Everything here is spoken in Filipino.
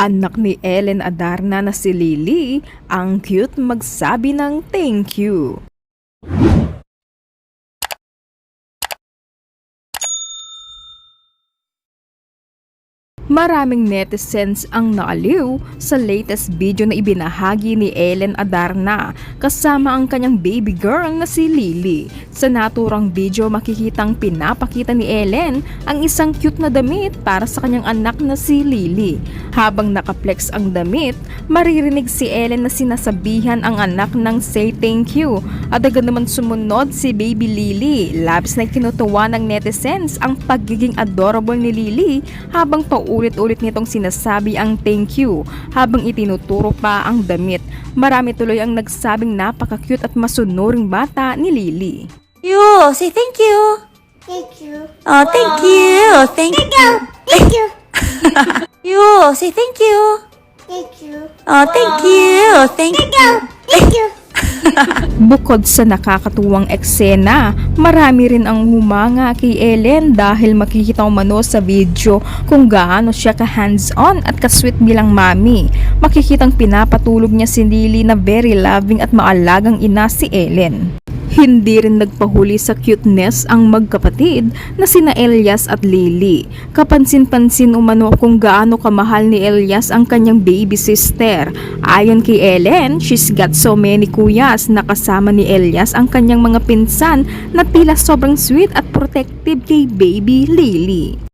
Anak ni Ellen Adarna na si Lily, ang cute magsabi ng thank you. Maraming netizens ang naaliw sa latest video na ibinahagi ni Ellen Adarna kasama ang kanyang baby girl na si Lily. Sa naturang video makikitang pinapakita ni Ellen ang isang cute na damit para sa kanyang anak na si Lily. Habang nakaplex ang damit, maririnig si Ellen na sinasabihan ang anak ng say thank you at agad naman sumunod si baby Lily. Labis na kinutuwa ng netizens ang pagiging adorable ni Lily habang paulit-ulit nitong sinasabi ang thank you habang itinuturo pa ang damit. Marami tuloy ang nagsabing napaka-cute at masunuring bata ni Lily. You say thank you. Thank you. Oh, thank you. Thank you. Thank you. You say thank you. Thank you. Oh, thank you. Thank you. Thank you. Bukod sa nakakatuwang eksena, marami rin ang humanga kay Ellen dahil makikita umano sa video kung gaano siya ka hands-on at ka-sweet bilang mami. Makikitang pinapatulog niya si Lily na very loving at maalagang ina si Ellen. Hindi rin nagpahuli sa cuteness ang magkapatid na sina Elias at Lily. Kapansin-pansin umano kung gaano kamahal ni Elias ang kanyang baby sister. Ayon kay Ellen, she's got so many kuyas na kasama ni Elias ang kanyang mga pinsan na tila sobrang sweet at protective kay baby Lily.